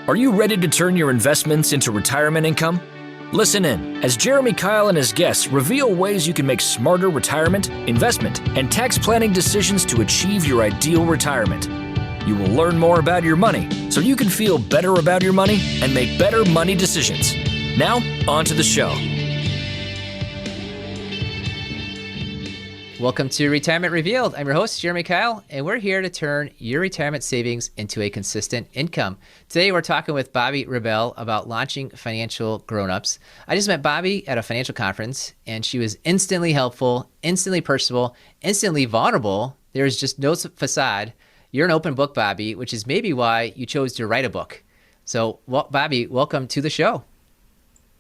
Are you ready to turn your investments into retirement income? Listen in as Jeremy Keil and his guests reveal ways you can make smarter retirement, investment, and tax planning decisions to achieve your ideal retirement. You will learn more about your money so you can feel better about your money and make better money decisions. Now, on to the show. Welcome to Retirement Revealed. I'm your host, Jeremy Keil, and we're here to turn your retirement savings into a consistent income. Today, we're talking with Bobbi Rebell about launching Financial Grownups. I just met Bobbi at a financial conference, and she was instantly helpful, instantly personable, instantly vulnerable. There's just no facade. You're an open book, Bobbi, which is maybe why you chose to write a book. So, Bobbi, welcome to the show.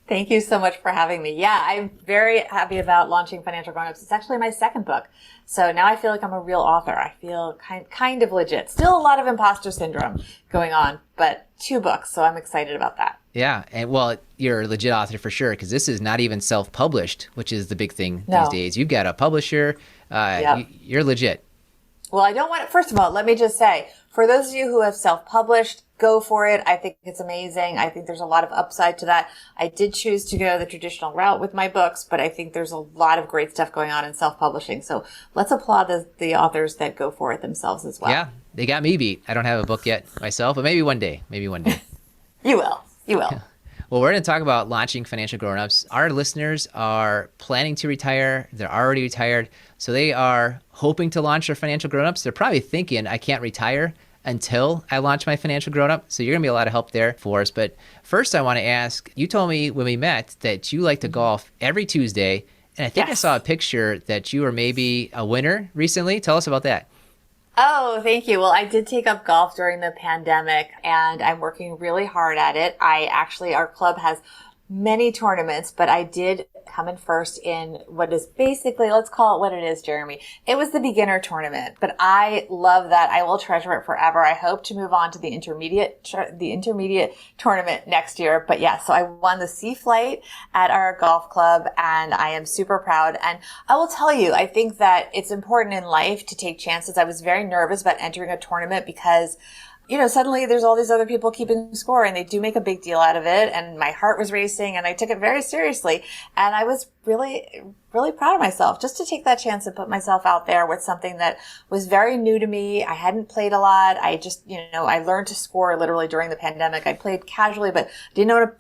Thank you so much for having me. Yeah, I'm very happy about launching Financial Grownups. It's actually my second book. So now I feel like I'm a real author. I feel kind of legit. Still a lot of imposter syndrome going on, but 2 books. So I'm excited about that. Yeah. And well, you're a legit author for sure, because this is not even self-published, which is the big thing these days. You've got a publisher. You're legit. Well, I don't want to, first of all, let me just say, for those of you who have self-published, go for it. I think it's amazing. I think there's a lot of upside to that. I did choose to go the traditional route with my books, but I think there's a lot of great stuff going on in self-publishing. So let's applaud the authors that go for it themselves as well. Yeah, they got me beat. I don't have a book yet myself, but maybe one day. You will. Well, we're going to talk about launching Financial Grownups. Our listeners are planning to retire. They're already retired. So they are hoping to launch their Financial Grownups. They're probably thinking, I can't retire until I launch my Financial Grownup. So you're going to be a lot of help there for us. But first, I want to ask, you told me when we met that you like to golf every Tuesday. And I think I saw a picture that you were maybe a winner recently. Tell us about that. Oh, thank you. Well, I did take up golf during the pandemic and I'm working really hard at it. Our club has many tournaments, but I did come in first in what is basically, let's call it what it is, Jeremy. It was the beginner tournament, but I love that. I will treasure it forever. I hope to move on to the intermediate tournament next year. But yeah, so I won the C flight at our golf club and I am super proud. And I will tell you, I think that it's important in life to take chances. I was very nervous about entering a tournament because suddenly there's all these other people keeping score and they do make a big deal out of it. And my heart was racing and I took it very seriously. And I was really, really proud of myself just to take that chance and put myself out there with something that was very new to me. I hadn't played a lot. I just, I learned to score literally during the pandemic. I played casually, but didn't own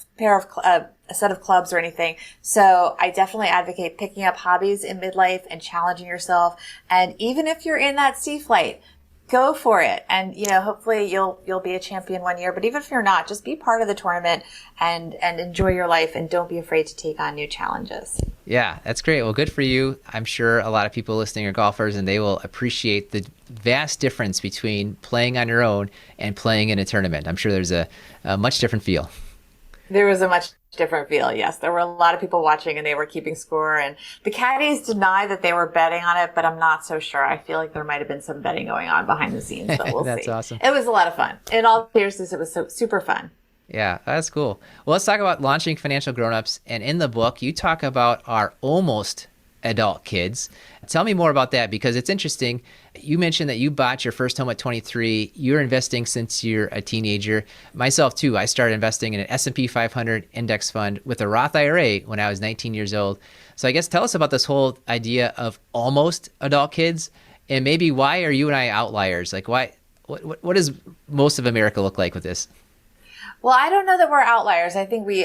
a set of clubs or anything. So I definitely advocate picking up hobbies in midlife and challenging yourself. And even if you're in that C flight, go for it. And, hopefully you'll be a champion one year, but even if you're not, just be part of the tournament and enjoy your life and don't be afraid to take on new challenges. Yeah, that's great. Well, good for you. I'm sure a lot of people listening are golfers and they will appreciate the vast difference between playing on your own and playing in a tournament. I'm sure there's a much different feel. There was a much different feel, yes. There were a lot of people watching and they were keeping score. And the caddies deny that they were betting on it, but I'm not so sure. I feel like there might have been some betting going on behind the scenes, but we'll That's see. Awesome. It was a lot of fun. In all seriousness, it was super fun. Yeah, that's cool. Well, let's talk about launching Financial Grownups. And in the book, you talk about our almost adult kids. Tell me more about that because it's interesting. You mentioned that you bought your first home at 23. You're investing since you're a teenager. Myself too. I started investing in an S&P 500 index fund with a Roth IRA when I was 19 years old. So I guess tell us about this whole idea of almost adult kids and maybe why are you and I outliers? Like what does most of America look like with this? Well, I don't know that we're outliers. I think we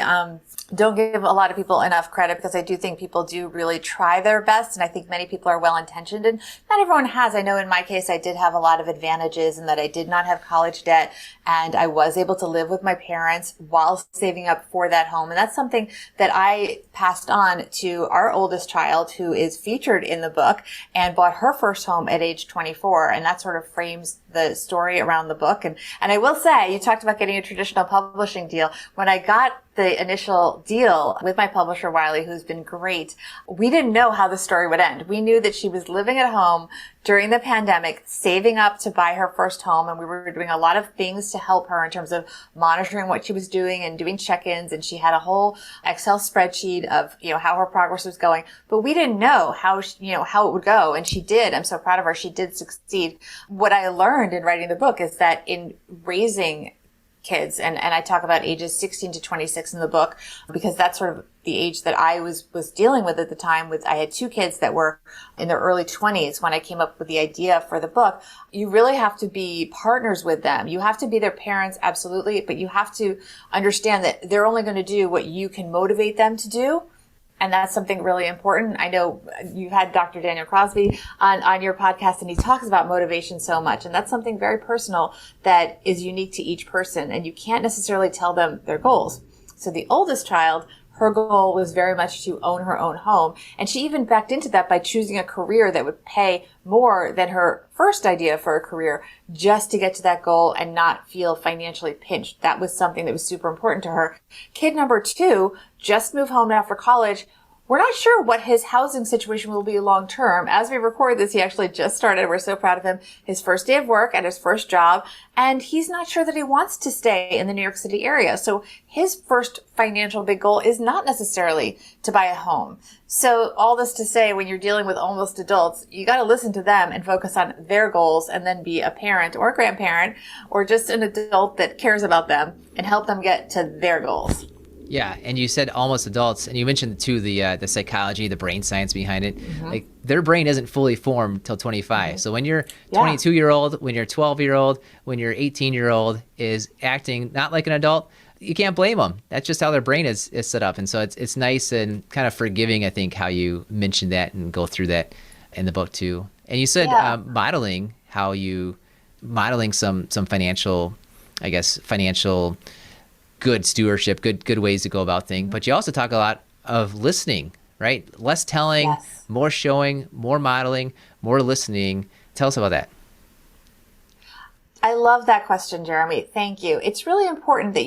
don't give a lot of people enough credit because I do think people do really try their best. And I think many people are well-intentioned and not everyone has. I know in my case, I did have a lot of advantages in that I did not have college debt and I was able to live with my parents while saving up for that home. And that's something that I passed on to our oldest child who is featured in the book and bought her first home at age 24. And that sort of frames the story around the book. And I will say, you talked about getting a traditional publishing deal. When I got the initial deal with my publisher, Wiley, who's been great, we didn't know how the story would end. We knew that she was living at home during the pandemic, saving up to buy her first home. And we were doing a lot of things to help her in terms of monitoring what she was doing and doing check-ins. And she had a whole Excel spreadsheet of, how her progress was going. But we didn't know how it would go. And she did. I'm so proud of her. She did succeed. What I learned in writing the book is that in raising kids. And I talk about ages 16 to 26 in the book, because that's sort of the age that I was dealing with at the time. I had two kids that were in their early 20s when I came up with the idea for the book. You really have to be partners with them. You have to be their parents, absolutely, but you have to understand that they're only going to do what you can motivate them to do. And that's something really important. I know you've had Dr. Daniel Crosby on your podcast, and he talks about motivation so much. And that's something very personal that is unique to each person. And you can't necessarily tell them their goals. So the oldest child, her goal was very much to own her own home. And she even backed into that by choosing a career that would pay more than her first idea for a career, just to get to that goal and not feel financially pinched. That was something that was super important to her. Kid number 2 just moved home after college. We're not sure what his housing situation will be long term. As we record this, he actually just started. We're so proud of him. His first day of work at his first job. And he's not sure that he wants to stay in the New York City area. So his first financial big goal is not necessarily to buy a home. So all this to say, when you're dealing with almost adults, you got to listen to them and focus on their goals, and then be a parent or a grandparent or just an adult that cares about them and help them get to their goals. Yeah, and you said almost adults, and you mentioned too the psychology, the brain science behind it. Mm-hmm. Like, their brain isn't fully formed till 25. Mm-hmm. So when you're 22-year-old, when you're 12-year-old, when you're 18-year-old is acting not like an adult, you can't blame them. That's just how their brain is set up. And so it's nice and kind of forgiving, I think, how you mentioned that and go through that in the book too. And you said modeling some financial, I guess, financial good stewardship, good ways to go about things. But you also talk a lot of listening, right? Less telling, more showing, more modeling, more listening. Tell us about that. I love that question, Jeremy. Thank you. It's really important that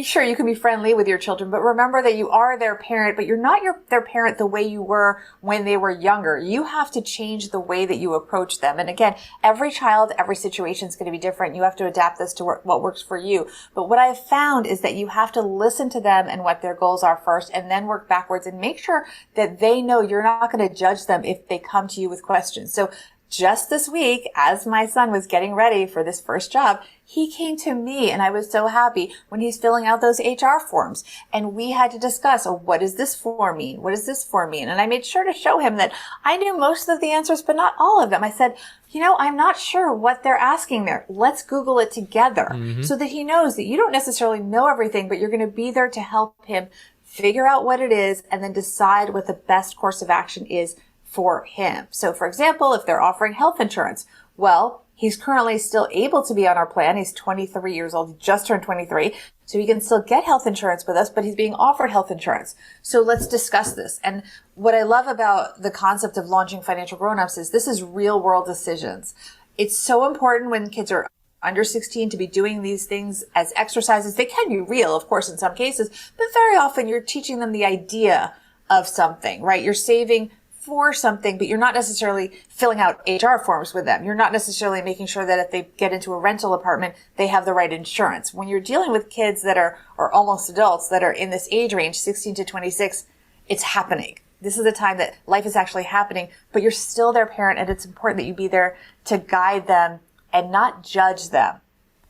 sure, you can be friendly with your children, but remember that you are their parent, but you're not their parent the way you were when they were younger. You have to change the way that you approach them. And again, every child, every situation is going to be different. You have to adapt this to what works for you. But what I've found is that you have to listen to them and what their goals are first, and then work backwards and make sure that they know you're not going to judge them if they come to you with questions. So just this week, as my son was getting ready for this first job, he came to me, and I was so happy when he's filling out those HR forms. And we had to discuss, what does this form mean? What does this form mean? And I made sure to show him that I knew most of the answers, but not all of them. I said, I'm not sure what they're asking there. Let's Google it together, so that he knows that you don't necessarily know everything, but you're going to be there to help him figure out what it is and then decide what the best course of action is for him. So for example, if they're offering health insurance, well, he's currently still able to be on our plan. He's 23 years old. He just turned 23. So he can still get health insurance with us, but he's being offered health insurance. So let's discuss this. And what I love about the concept of launching Financial Grownups is this is real world decisions. It's so important when kids are under 16 to be doing these things as exercises. They can be real, of course, in some cases, but very often you're teaching them the idea of something, right? You're saving for something, but you're not necessarily filling out HR forms with them. You're not necessarily making sure that if they get into a rental apartment, they have the right insurance. When you're dealing with kids that are, or almost adults that are in this age range, 16 to 26, it's happening. This is the time that life is actually happening, but you're still their parent, and it's important that you be there to guide them and not judge them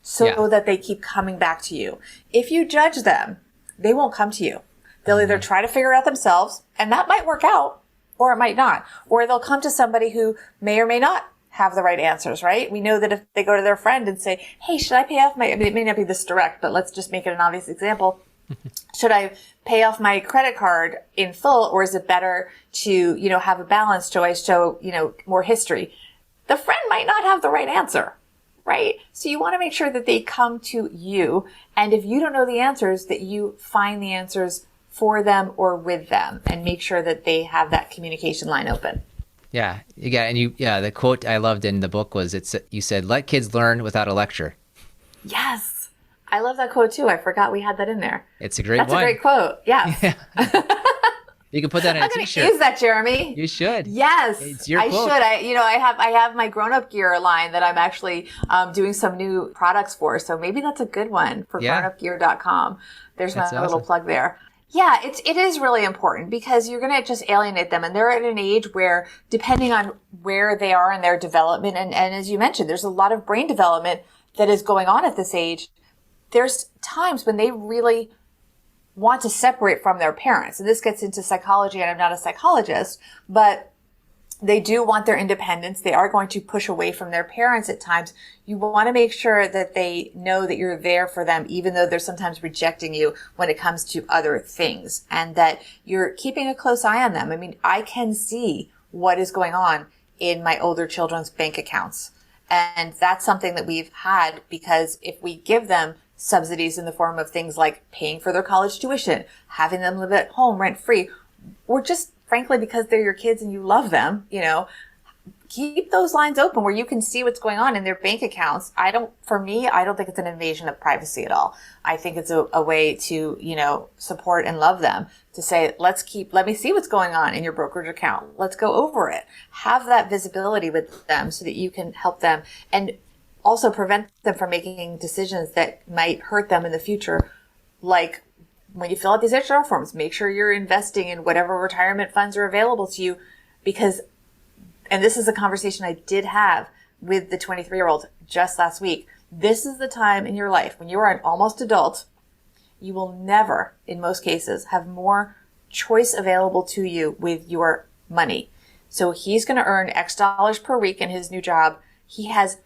so that they keep coming back to you. If you judge them, they won't come to you. They'll either try to figure it out themselves, and that might work out, or it might not. Or they'll come to somebody who may or may not have the right answers, right? We know that if they go to their friend and say, hey, should I pay off my, it may not be this direct, but let's just make it an obvious example. Should I pay off my credit card in full, or is it better to, have a balance? Do I show, more history? The friend might not have the right answer, right? So you want to make sure that they come to you. And if you don't know the answers, that you find the answers for them or with them, and make sure that they have that communication line open. Yeah. And the quote I loved in the book was, you said, let kids learn without a lecture. Yes. I love that quote too. I forgot we had that in there. It's a great That's one. a great quote. Yes. Yeah. You can put that in a t-shirt. I'm going to use that, Jeremy. You should. Yes. It's your I quote. should. I have my grown-up gear line that I'm actually doing some new products for. So maybe that's a good one for grownupgear.com. There's my little plug there. Yeah, it is really important, because you're going to just alienate them. And they're at an age where, depending on where they are in their development, and as you mentioned, there's a lot of brain development that is going on at this age. there's times when they really want to separate from their parents. And this gets into psychology, and I'm not a psychologist, but they do want their independence. They are going to push away from their parents at times. You want to make sure that they know that you're there for them, even though they're sometimes rejecting you when it comes to other things, and that you're keeping a close eye on them. I mean, I can see what is going on in my older children's bank accounts. And that's something that we've had, because if we give them subsidies in the form of things like paying for their college tuition, having them live at home rent free, or just frankly, because they're your kids and you love them, keep those lines open where you can see what's going on in their bank accounts. For me, I don't think it's an invasion of privacy at all. I think it's a way to, support and love them, to say, let me see what's going on in your brokerage account. Let's go over it. Have that visibility with them so that you can help them and also prevent them from making decisions that might hurt them in the future. Like, when you fill out these HR forms, make sure you're investing in whatever retirement funds are available to you, because, and this is a conversation I did have with the 23-year-old just last week. This is the time in your life when you are an almost adult. You will never, in most cases, have more choice available to you with your money. So he's going to earn X dollars per week in his new job. He has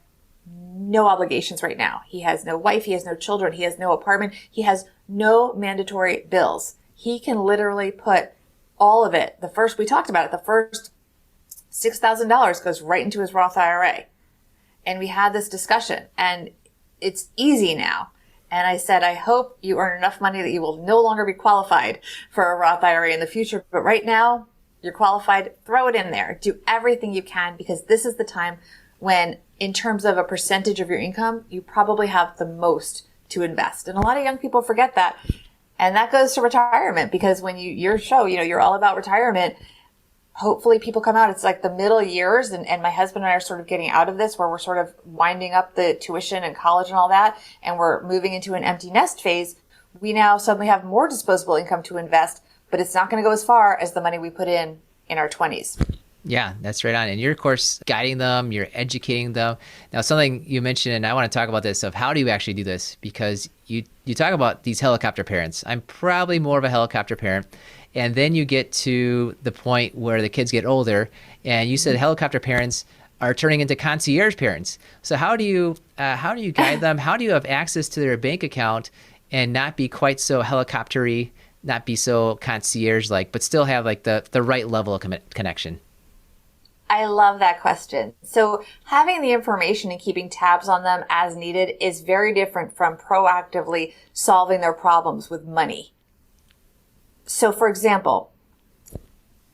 no obligations right now. He has no wife. He has no children. He has no apartment. He has no mandatory bills. He can literally put all of it. We talked about it, the first $6,000 goes right into his Roth IRA. And we had this discussion, and it's easy now. And I said, I hope you earn enough money that you will no longer be qualified for a Roth IRA in the future. But right now, you're qualified. Throw it in there. Do everything you can, because this is the time when, in terms of a percentage of your income, you probably have the most to invest. And a lot of young people forget that. And that goes to retirement, because when your show, you're all about retirement. Hopefully people come out. It's like the middle years, and my husband and I are sort of getting out of this, where we're sort of winding up the tuition and college and all that, and we're moving into an empty nest phase. We now suddenly have more disposable income to invest, but it's not going to go as far as the money we put in our 20s. Yeah, that's right on. And you're, of course, guiding them, you're educating them. Now, something you mentioned, and I want to talk about this, of how do you actually do this? Because you talk about these helicopter parents. I'm probably more of a helicopter parent. And then you get to the point where the kids get older, and you said helicopter parents are turning into concierge parents. So how do you guide them? How do you have access to their bank account and not be quite so helicoptery, not be so concierge-like, but still have like the right level of connection? I love that question. So having the information and keeping tabs on them as needed is very different from proactively solving their problems with money. So for example,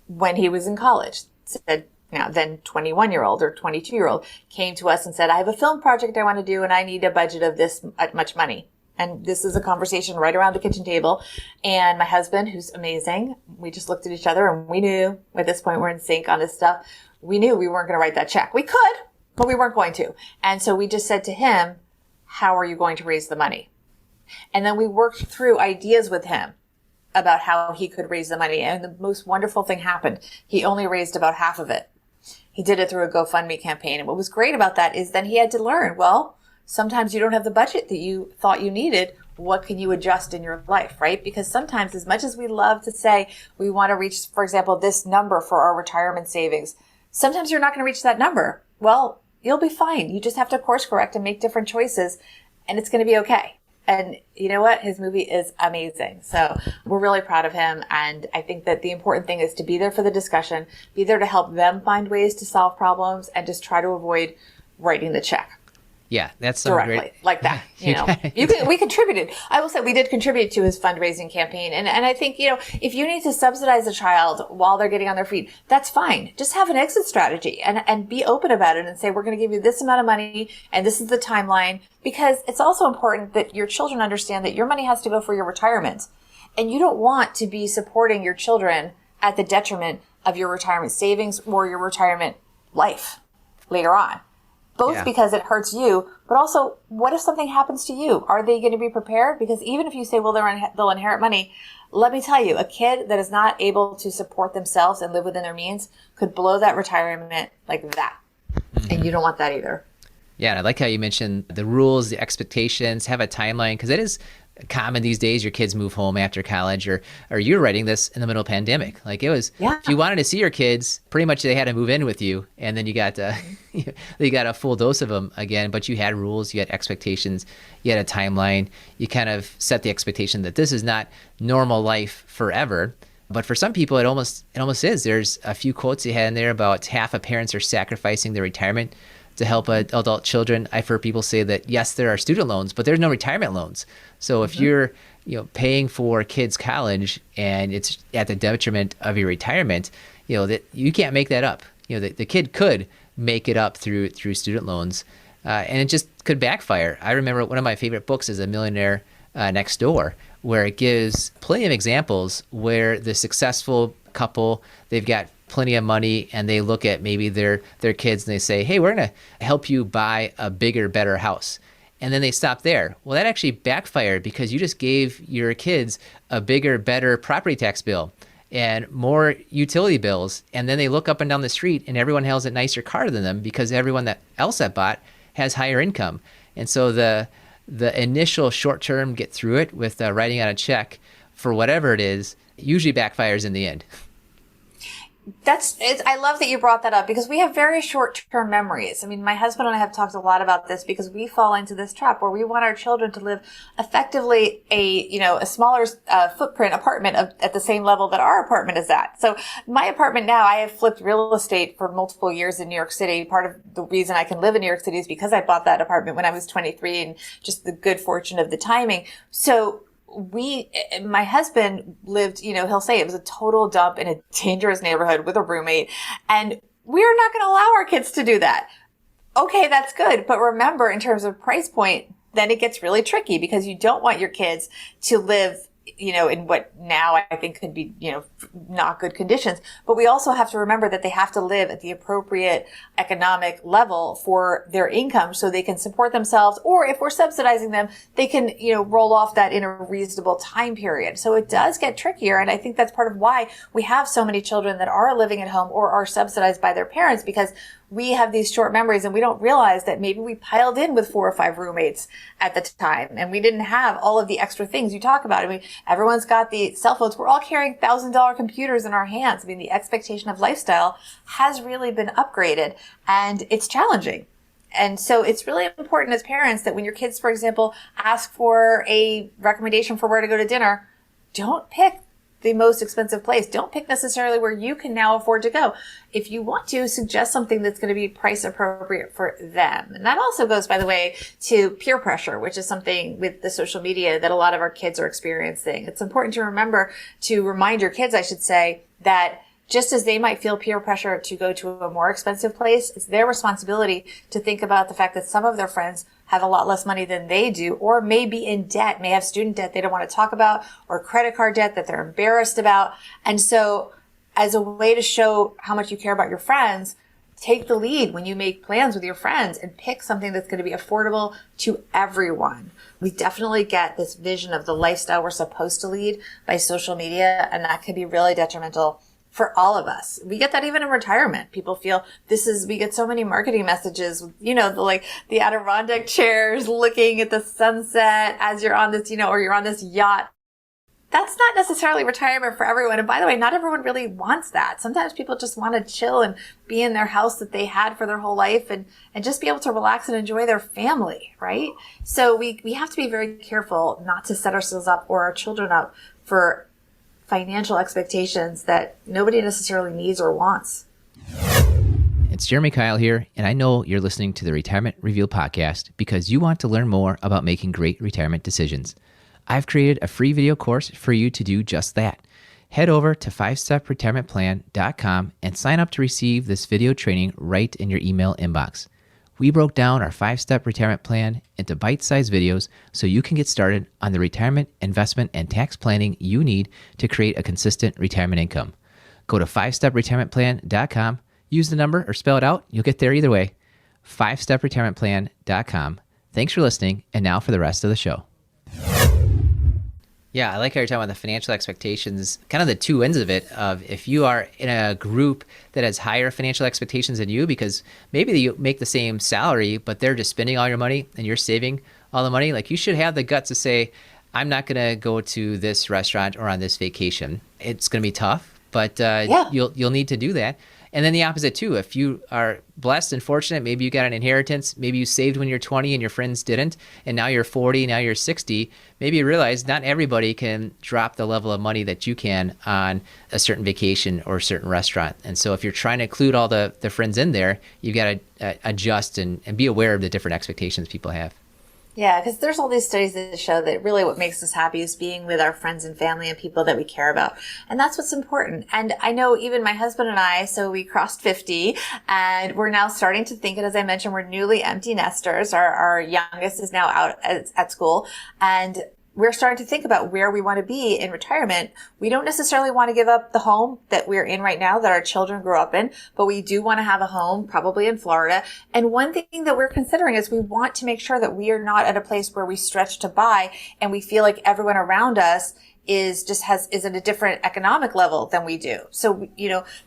when he was in college, then 21-year-old or 22-year-old came to us and said, I have a film project I want to do and I need a budget of this much money. And this is a conversation right around the kitchen table. And my husband, who's amazing, we just looked at each other and we knew at this point we're in sync on this stuff. We knew we weren't going to write that check. We could, but we weren't going to. And so we just said to him, how are you going to raise the money? And then we worked through ideas with him about how he could raise the money. And the most wonderful thing happened. He only raised about half of it. He did it through a GoFundMe campaign. And what was great about that is then he had to learn, well, sometimes you don't have the budget that you thought you needed. What can you adjust in your life, right? Because sometimes, as much as we love to say we want to reach, for example, this number for our retirement savings, sometimes you're not going to reach that number. Well, you'll be fine. You just have to course correct and make different choices, and it's going to be okay. And you know what? His movie is amazing. So we're really proud of him. And I think that the important thing is to be there for the discussion, be there to help them find ways to solve problems, and just try to avoid writing the check. Yeah, that's directly great. Like that. We contributed. I will say we did contribute to his fundraising campaign. And I think, if you need to subsidize a child while they're getting on their feet, that's fine. Just have an exit strategy and be open about it and say, we're going to give you this amount of money and this is the timeline, because it's also important that your children understand that your money has to go for your retirement. And you don't want to be supporting your children at the detriment of your retirement savings or your retirement life later on. Both because it hurts you, but also, what if something happens to you? Are they going to be prepared? Because even if you say, well, they'll inherit money, let me tell you, a kid that is not able to support themselves and live within their means could blow that retirement like that. And you don't want that either. Yeah, and I like how you mentioned the rules, the expectations, have a timeline, because it is common these days. Your kids move home after college, or you're writing this in the middle of pandemic. Like it was, Yeah. if you wanted to see your kids, pretty much they had to move in with you, and then you got you got a full dose of them again. But you had rules, you had expectations, you had a timeline. You kind of set the expectation that this is not normal life forever. But for some people, it almost is. There's a few quotes you had in there about half of parents are sacrificing their retirement to help adult children. I've heard people say that, yes, there are student loans, but there's no retirement loans. So if you're paying for kids' college and it's at the detriment of your retirement, that you can't make that up. The kid could make it up through student loans, and it just could backfire. I remember one of my favorite books is A Millionaire Next Door, where it gives plenty of examples where the successful couple, they've got plenty of money, and they look at maybe their kids and they say, hey, we're going to help you buy a bigger, better house. And then they stop there. Well, that actually backfired because you just gave your kids a bigger, better property tax bill and more utility bills. And then they look up and down the street and everyone has a nicer car than them because everyone else that bought has higher income. And so the initial short term get through it with writing out a check for whatever it is usually backfires in the end. I love that you brought that up because we have very short-term memories. I mean, my husband and I have talked a lot about this because we fall into this trap where we want our children to live effectively a smaller footprint apartment at the same level that our apartment is at. So my apartment now, I have flipped real estate for multiple years in New York City. Part of the reason I can live in New York City is because I bought that apartment when I was 23 and just the good fortune of the timing. So my husband lived, he'll say it was a total dump in a dangerous neighborhood with a roommate. And we're not going to allow our kids to do that. Okay, that's good. But remember, in terms of price point, then it gets really tricky because you don't want your kids to live in what now I think could be, not good conditions. But we also have to remember that they have to live at the appropriate economic level for their income so they can support themselves. Or if we're subsidizing them, they can, roll off that in a reasonable time period. So it does get trickier. And I think that's part of why we have so many children that are living at home or are subsidized by their parents, because we have these short memories and we don't realize that maybe we piled in with 4 or 5 roommates at the time and we didn't have all of the extra things you talk about. I mean, everyone's got the cell phones. We're all carrying $1,000 computers in our hands. I mean, the expectation of lifestyle has really been upgraded and it's challenging. And so it's really important as parents that when your kids, for example, ask for a recommendation for where to go to dinner, don't pick the most expensive place. Don't pick necessarily where you can now afford to go. If you want to, suggest something that's going to be price appropriate for them. And that also goes, by the way, to peer pressure, which is something with the social media that a lot of our kids are experiencing. It's important to remind your kids, I should say, that just as they might feel peer pressure to go to a more expensive place, it's their responsibility to think about the fact that some of their friends have a lot less money than they do, or may be in debt, may have student debt they don't want to talk about, or credit card debt that they're embarrassed about. And so as a way to show how much you care about your friends, take the lead when you make plans with your friends and pick something that's going to be affordable to everyone. We definitely get this vision of the lifestyle we're supposed to lead by social media, and that can be really detrimental for all of us. We get that even in retirement. People feel we get so many marketing messages, the Adirondack chairs looking at the sunset as you're on this, or you're on this yacht. That's not necessarily retirement for everyone. And by the way, not everyone really wants that. Sometimes people just want to chill and be in their house that they had for their whole life and just be able to relax and enjoy their family, right? So we have to be very careful not to set ourselves up or our children up for financial expectations that nobody necessarily needs or wants. It's Jeremy Keil here, and I know you're listening to the Retirement Reveal podcast because you want to learn more about making great retirement decisions. I've created a free video course for you to do just that. Head over to 5stepretirementplan.com and sign up to receive this video training right in your email inbox. We broke down our 5-step retirement plan into bite-sized videos so you can get started on the retirement, investment, and tax planning you need to create a consistent retirement income. Go to 5stepretirementplan.com, use the number or spell it out. You'll get there either way. 5stepretirementplan.com. Thanks for listening, and now for the rest of the show. Yeah, I like how you're talking about the financial expectations, kind of the two ends of it, of if you are in a group that has higher financial expectations than you, because maybe you make the same salary, but they're just spending all your money and you're saving all the money. Like, you should have the guts to say, I'm not going to go to this restaurant or on this vacation. It's going to be tough, but Yeah. you'll need to do that. And then the opposite too. If you are blessed and fortunate, maybe you got an inheritance, maybe you saved when you're 20 and your friends didn't, and now you're 40, now you're 60, maybe you realize not everybody can drop the level of money that you can on a certain vacation or a certain restaurant. And so if you're trying to include all the friends in there, you've got to adjust and be aware of the different expectations people have. Yeah, because there's all these studies that show that really what makes us happy is being with our friends and family and people that we care about. And that's what's important. And I know even my husband and I, so we crossed 50 and we're now starting to think, and as I mentioned, we're newly empty nesters. Our youngest is now out at school, and we're starting to think about where we want to be in retirement. We don't necessarily want to give up the home that we're in right now, that our children grew up in, but we do want to have a home, probably in Florida. And one thing that we're considering is we want to make sure that we are not at a place where we stretch to buy and we feel like everyone around us is at a different economic level than we do. So,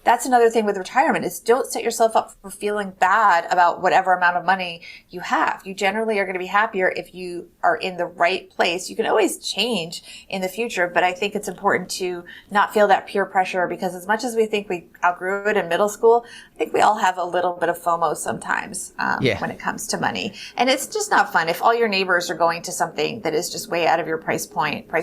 that's another thing with retirement is don't set yourself up for feeling bad about whatever amount of money you have. You generally are going to be happier if you are in the right place. You can always change in the future, but I think it's important to not feel that peer pressure, because as much as we think we outgrew it in middle school, I think we all have a little bit of FOMO sometimes when it comes to money. And it's just not fun. If all your neighbors are going to something that is just way out of your price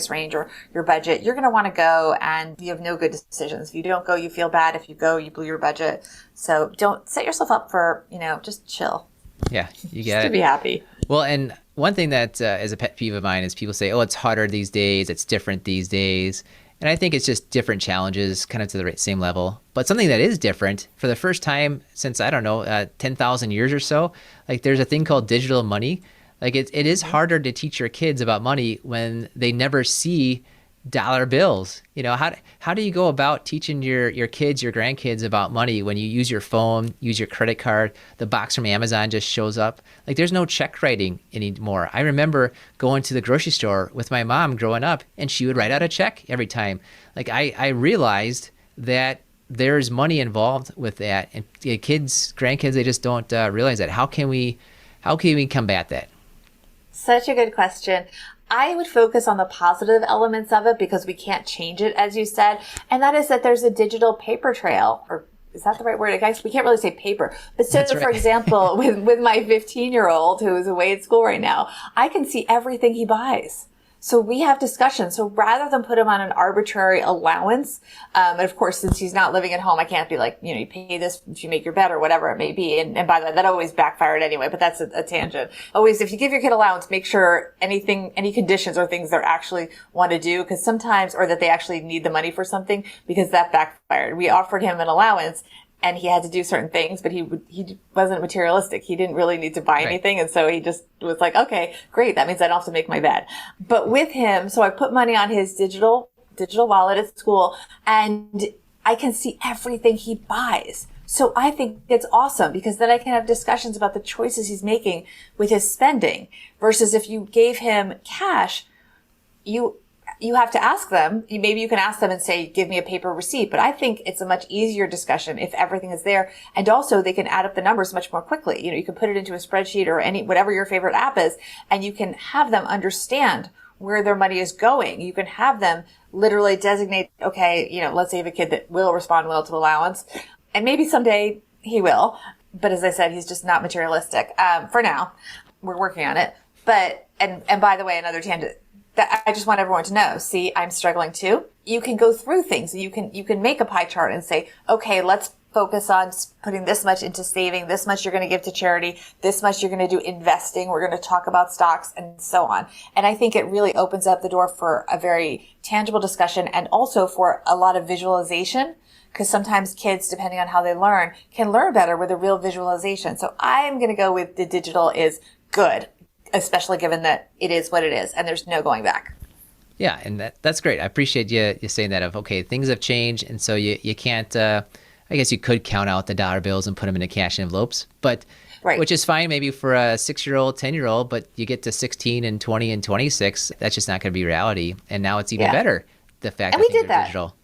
range or your budget, you're going to want to go, and you have no good decisions. If you don't go, you feel bad. If you go, you blew your budget. So don't set yourself up for, just chill. Yeah, you Just get to it. be happy. Well, and one thing that is a pet peeve of mine is people say, oh, it's harder these days, it's different these days. And I think it's just different challenges, kind of to the same level. But something that is different, for the first time since, 10,000 years or so, like, there's a thing called digital money. Like, it is harder to teach your kids about money when they never see dollar bills. How do you go about teaching your kids, your grandkids about money when you use your phone, use your credit card, the box from Amazon just shows up? Like, there's no check writing anymore. I remember going to the grocery store with my mom growing up, and she would write out a check every time. Like, I realized that there's money involved with that, and grandkids, they just don't realize that. How can we combat that? Such a good question. I would focus on the positive elements of it, because we can't change it, as you said. And that is that there's a digital paper trail, or is that the right word? Guys, we can't really say paper. But so, That's right. For example, with my 15-year-old who is away at school right now, I can see everything he buys. So we have discussions. So rather than put him on an arbitrary allowance, and of course, since he's not living at home, I can't be like, you pay this if you make your bed or whatever it may be. And by the way, that always backfired anyway, but that's a tangent. Always, if you give your kid allowance, make sure any conditions or things they actually want to do, because sometimes, or that they actually need the money for something, because that backfired. We offered him an allowance, and he had to do certain things, but he wasn't materialistic. He didn't really need to buy anything. And so he just was like, okay, great. That means I don't have to make my bed. But with him, so I put money on his digital wallet at school, and I can see everything he buys. So I think it's awesome, because then I can have discussions about the choices he's making with his spending, versus if you gave him cash, you have to ask them. Maybe you can ask them and say, give me a paper receipt. But I think it's a much easier discussion if everything is there. And also they can add up the numbers much more quickly. You can put it into a spreadsheet or whatever your favorite app is, and you can have them understand where their money is going. You can have them literally designate, okay, let's say you have a kid that will respond well to allowance, and maybe someday he will. But as I said, he's just not materialistic. For now, we're working on it. But, and by the way, another tangent, that I just want everyone to know. See, I'm struggling too. You can go through things. You can make a pie chart and say, okay, let's focus on putting this much into saving, this much you're going to give to charity, this much you're going to do investing. We're going to talk about stocks and so on. And I think it really opens up the door for a very tangible discussion, and also for a lot of visualization, because sometimes kids, depending on how they learn, can learn better with a real visualization. So I'm going to go with the digital is good, especially given that it is what it is and there's no going back. Yeah, and that's great. I appreciate you saying that, of, okay, things have changed, and so you can't, I guess you could count out the dollar bills and put them into cash envelopes, but Right. Which is fine maybe for a 6-year-old, 10-year-old, but you get to 16 and 20 and 26, that's just not going to be reality. And now it's even better, the fact And that we things did are that. digital.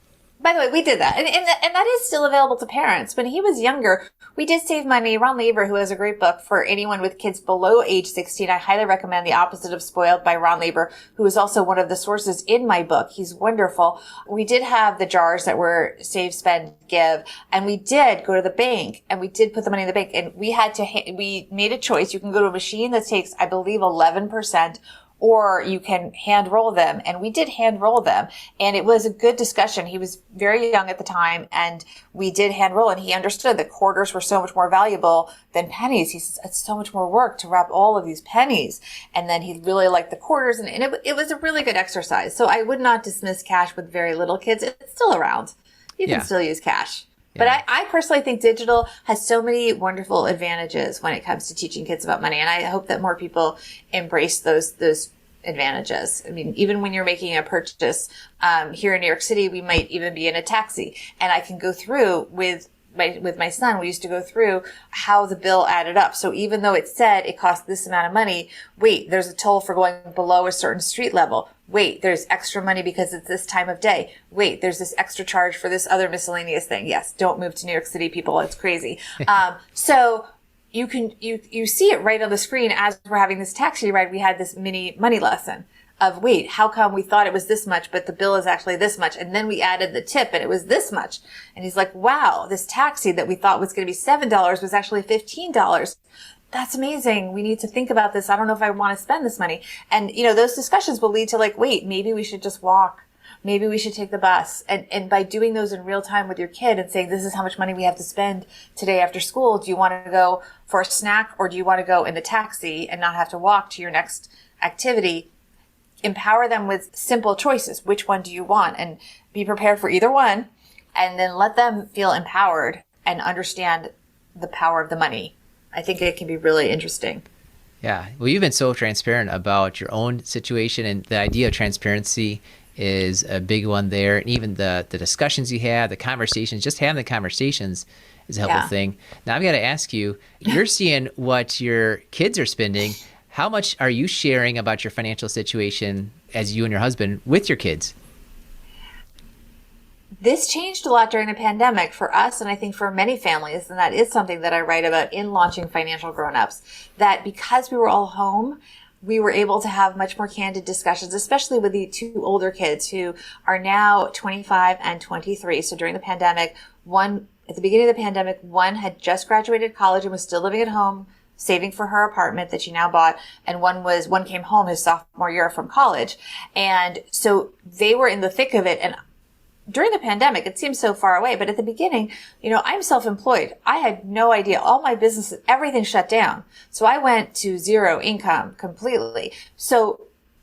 By the way, we did that. And that is still available to parents. When he was younger, we did save money. Ron Lieber, who has a great book for anyone with kids below age 16, I highly recommend The Opposite of Spoiled by Ron Lieber, who is also one of the sources in my book. He's wonderful. We did have the jars that were save, spend, give, and we did go to the bank and we did put the money in the bank, and we made a choice. You can go to a machine that takes, I believe, 11%, or you can hand roll them. And we did hand roll them. And it was a good discussion. He was very young at the time, and we did hand roll, and he understood that quarters were so much more valuable than pennies. He says, it's so much more work to wrap all of these pennies. And then he really liked the quarters, and it was a really good exercise. So I would not dismiss cash with very little kids. It's still around. You can still use cash. But I personally think digital has so many wonderful advantages when it comes to teaching kids about money. And I hope that more people embrace those advantages. I mean, even when you're making a purchase, here in New York City, we might even be in a taxi, and I can go through with my son, we used to go through how the bill added up. So even though it said it cost this amount of money, wait, there's a toll for going below a certain street level. Wait, there's extra money because it's this time of day. Wait, there's this extra charge for this other miscellaneous thing. Yes, don't move to New York City, people. It's crazy. So you see it right on the screen as we're having this taxi ride. We had this mini money lesson of, wait, how come we thought it was this much, but the bill is actually this much? And then we added the tip and it was this much. And he's like, wow, this taxi that we thought was going to be $7 was actually $15. That's amazing. We need to think about this. I don't know if I want to spend this money. And, those discussions will lead to like, wait, maybe we should just walk. Maybe we should take the bus. And by doing those in real time with your kid and saying, this is how much money we have to spend today after school. Do you want to go for a snack, or do you want to go in the taxi and not have to walk to your next activity? Empower them with simple choices. Which one do you want? And be prepared for either one. And then let them feel empowered and understand the power of the money. I think it can be really interesting. Yeah. Well, you've been so transparent about your own situation, and the idea of transparency is a big one there. And even the discussions you have, the conversations, just having the conversations is a helpful thing. Now I've got to ask you, you're seeing what your kids are spending. How much are you sharing about your financial situation as you and your husband with your kids? This changed a lot during the pandemic for us, and I think for many families, and that is something that I write about in Launching Financial Grownups, that because we were all home, we were able to have much more candid discussions, especially with the two older kids who are now 25 and 23. So during the pandemic, at the beginning of the pandemic, one had just graduated college and was still living at home, saving for her apartment that she now bought. And one came home his sophomore year from college. And so they were in the thick of it. And during the pandemic, it seems so far away, but at the beginning, I'm self-employed. I had no idea. All my businesses, everything shut down. So I went to zero income completely. So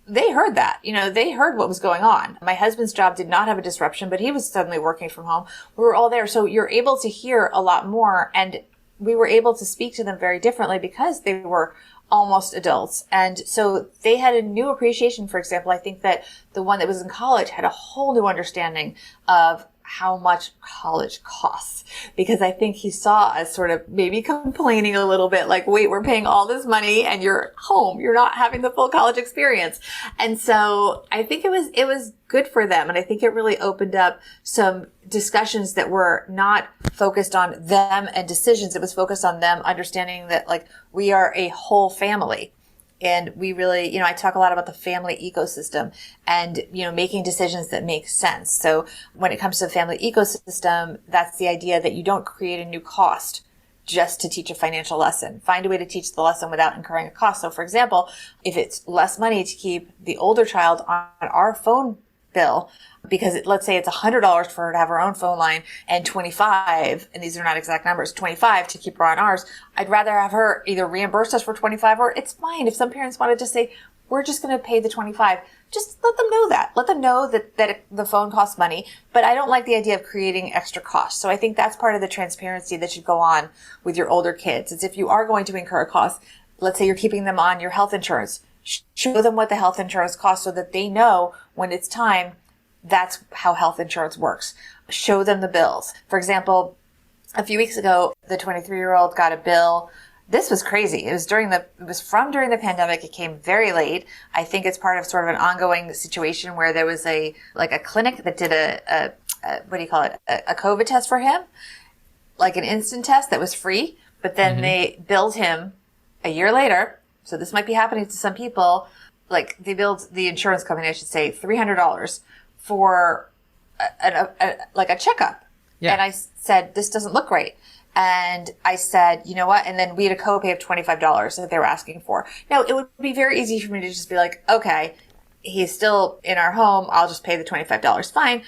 they heard that, they heard what was going on. My husband's job did not have a disruption, but he was suddenly working from home. We were all there. So you're able to hear a lot more, and we were able to speak to them very differently because they were almost adults. And so they had a new appreciation. For example, I think that the one that was in college had a whole new understanding of how much college costs, because I think he saw us sort of maybe complaining a little bit like, wait, we're paying all this money and you're home. You're not having the full college experience. And so I think it was good for them. And I think it really opened up some discussions that were not focused on them and decisions. It was focused on them understanding that like we are a whole family. And we really, I talk a lot about the family ecosystem and, making decisions that make sense. So when it comes to the family ecosystem, that's the idea that you don't create a new cost just to teach a financial lesson. Find a way to teach the lesson without incurring a cost. So for example, if it's less money to keep the older child on our phone bill, because let's say it's $100 for her to have her own phone line and 25, and these are not exact numbers, 25 to keep her on ours. I'd rather have her either reimburse us for 25, or it's fine if some parents wanted to say, we're just going to pay the 25. Just let them know that. Let them know that the phone costs money, but I don't like the idea of creating extra costs. So I think that's part of the transparency that should go on with your older kids. Is if you are going to incur a cost, let's say you're keeping them on your health insurance, show them what the health insurance costs so that they know when it's time. That's how health insurance works. Show them the bills. For example, a few weeks ago, the 23-year-old got a bill this was crazy. It was from during the pandemic. It came very late. I think it's part of sort of an ongoing situation where there was a clinic that did a what do you call it? A COVID test for him, like an instant test that was free. But then they billed him a year later. So this might be happening to some people. Like they billed the insurance company, I should say, $300 for a checkup. Yeah. And I said, this doesn't look right. And I said, you know what? And then we had a copay of $25 that they were asking for. Now, it would be very easy for me to just be like, okay, he's still in our home. I'll just pay the $25. Fine.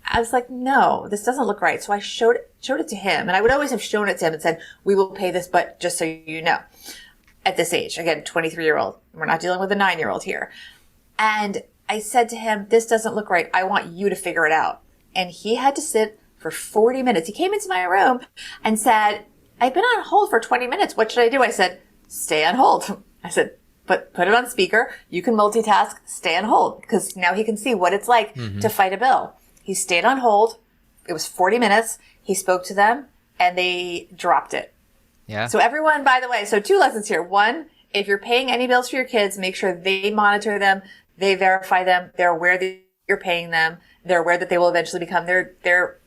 I was like, no, this doesn't look right. So I showed it to him. And I would always have shown it to him and said, we will pay this, but just so you know, at this age, again, 23-year-old, we're not dealing with a 9-year-old here. And I said to him, this doesn't look right. I want you to figure it out. And he had to sit for 40 minutes. He came into my room and said, I've been on hold for 20 minutes. What should I do? I said, stay on hold. I said, put it on speaker. You can multitask, stay on hold. Because now he can see what it's like to fight a bill. He stayed on hold. It was 40 minutes. He spoke to them and they dropped it. Yeah. So everyone, by the way, so 2 lessons here. One, if you're paying any bills for your kids, make sure they monitor them. They verify them. They're aware that you're paying them. They're aware that they will eventually become their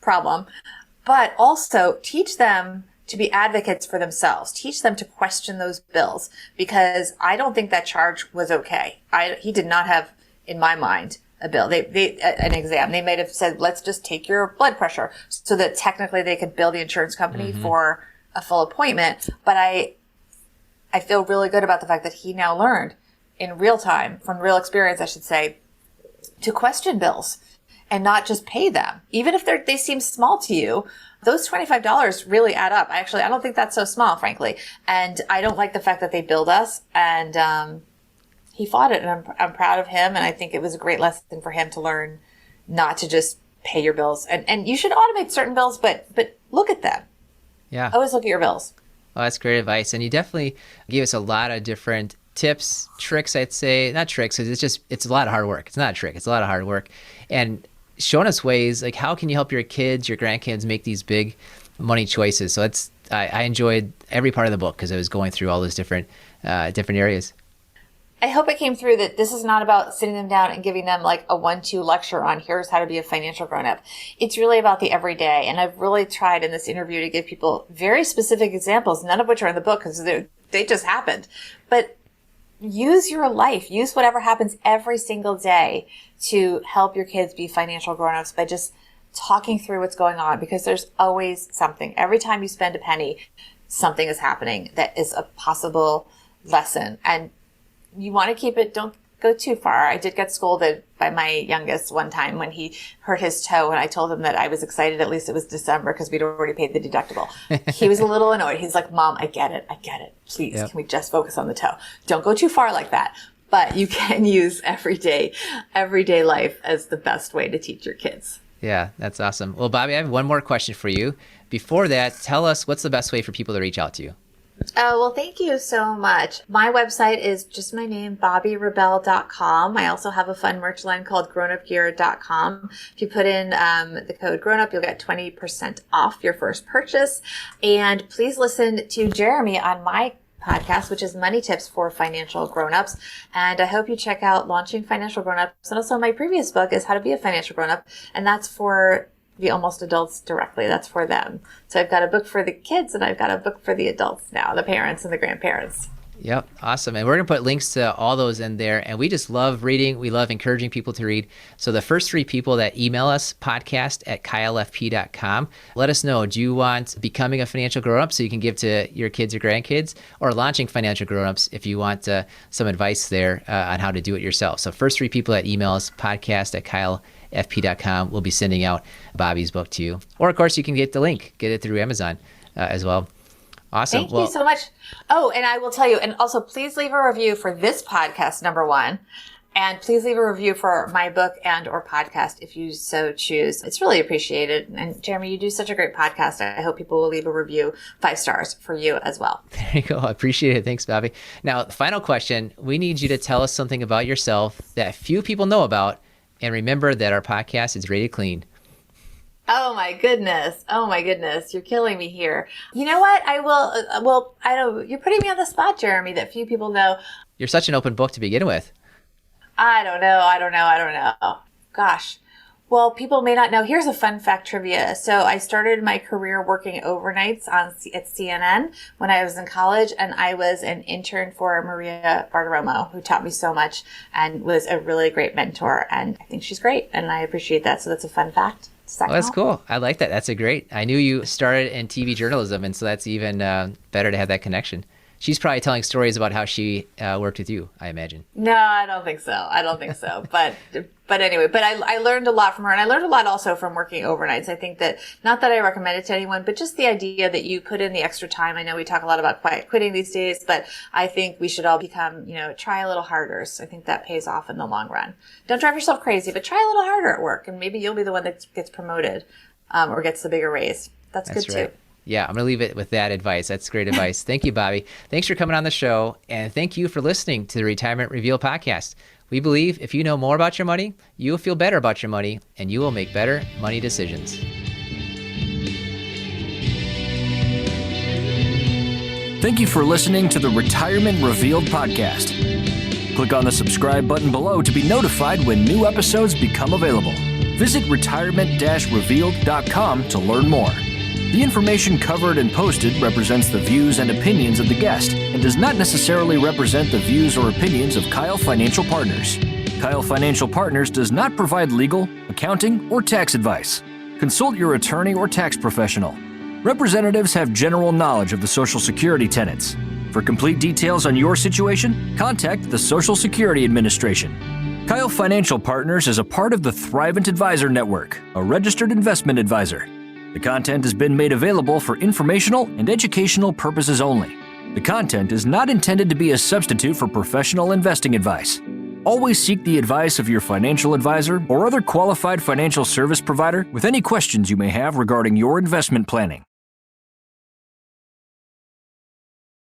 problem. But also teach them to be advocates for themselves. Teach them to question those bills, because I don't think that charge was okay. He did not have, in my mind, a bill. An exam. They might have said, let's just take your blood pressure, so that technically they could bill the insurance company for a full appointment. But I feel really good about the fact that he now learned in real time, from real experience, I should say, to question bills and not just pay them. Even if they seem small to you, those $25 really add up. I don't think that's so small, frankly. And I don't like the fact that they billed us, and he fought it, and I'm proud of him. And I think it was a great lesson for him to learn not to just pay your bills. And you should automate certain bills, but look at them. Yeah. Always look at your bills. Well, that's great advice. And you definitely gave us a lot of different tips, tricks, I'd say. Not tricks, because it's a lot of hard work. It's not a trick. It's a lot of hard work. And showing us ways, like, how can you help your kids, your grandkids make these big money choices? So I enjoyed every part of the book, because I was going through all those different areas. I hope it came through that this is not about sitting them down and giving them like a 1-2 lecture on here's how to be a financial grown-up. It's really about the everyday. And I've really tried in this interview to give people very specific examples, none of which are in the book because they just happened. But use your life. Use whatever happens every single day to help your kids be financial grown-ups by just talking through what's going on, because there's always something. Every time you spend a penny, something is happening that is a possible lesson. And you want to keep it, don't go too far. I did get scolded by my youngest one time when he hurt his toe, and I told him that I was excited, at least it was December, because we'd already paid the deductible. He was a little annoyed. He's like, Mom, I get it. Please, Can we just focus on the toe? Don't go too far like that. But you can use everyday life as the best way to teach your kids. Yeah, that's awesome. Well, Bobbi, I have one more question for you. Before that, tell us, what's the best way for people to reach out to you? Oh, well, thank you so much. My website is just my name, BobbiRebell.com. I also have a fun merch line called GrownUpGear.com. If you put in the code GrownUp, you'll get 20% off your first purchase. And please listen to Jeremy on my podcast, which is Money Tips for Financial Grownups. And I hope you check out Launching Financial Grownups. And also my previous book is How to Be a Financial Grownup. And that's for the almost adults directly. That's for them. So I've got a book for the kids and I've got a book for the adults now, the parents and the grandparents. Yep. Awesome. And we're going to put links to all those in there. And we just love reading. We love encouraging people to read. So the first 3 people that email us, podcast@keilfp.com, let us know, do you want Becoming a Financial Grownup so you can give to your kids or grandkids, or Launching Financial Grownups if you want some advice there on how to do it yourself. So first 3 people that email us, podcast@keilfp.com, we'll be sending out Bobbi's book to you. Or of course you can get the link, get it through Amazon as well. Awesome. Thank you so much. Oh, and I will tell you, and also please leave a review for this podcast, number 1. And please leave a review for my book and or podcast if you so choose. It's really appreciated. And Jeremy, you do such a great podcast. I hope people will leave a review, 5 stars for you as well. There you go. I appreciate it. Thanks, Bobbi. Now, final question. We need you to tell us something about yourself that few people know about. And remember that our podcast is rated clean. Oh my goodness. Oh my goodness. You're killing me here. You know what? I will, I don't, you're putting me on the spot, Jeremy, that few people know. You're such an open book to begin with. I don't know. Gosh. Well, people may not know. Here's a fun fact trivia. So I started my career working overnights at CNN when I was in college, and I was an intern for Maria Bartiromo, who taught me so much and was a really great mentor. And I think she's great, and I appreciate that. So that's a fun fact. Oh, that's cool. I like that. That's a great. I knew you started in TV journalism, and so that's even better to have that connection. She's probably telling stories about how she worked with you, I imagine. No, I don't think so. But anyway, I learned a lot from her, and I learned a lot also from working overnights. I think that, not that I recommend it to anyone, but just the idea that you put in the extra time. I know we talk a lot about quiet quitting these days, but I think we should all become, try a little harder. So I think that pays off in the long run. Don't drive yourself crazy, but try a little harder at work, and maybe you'll be the one that gets promoted or gets the bigger raise. That's good right. too. Yeah, I'm going to leave it with that advice. That's great advice. Thank you, Bobbi. Thanks for coming on the show, and thank you for listening to the Retirement Reveal podcast. We believe if you know more about your money, you will feel better about your money, and you will make better money decisions. Thank you for listening to the Retirement Revealed podcast. Click on the subscribe button below to be notified when new episodes become available. Visit retirement-revealed.com to learn more. The information covered and posted represents the views and opinions of the guest and does not necessarily represent the views or opinions of Keil Financial Partners. Keil Financial Partners does not provide legal, accounting, or tax advice. Consult your attorney or tax professional. Representatives have general knowledge of the Social Security tenets. For complete details on your situation, contact the Social Security Administration. Keil Financial Partners is a part of the Thrivent Advisor Network, a registered investment advisor. The content has been made available for informational and educational purposes only. The content is not intended to be a substitute for professional investing advice. Always seek the advice of your financial advisor or other qualified financial service provider with any questions you may have regarding your investment planning.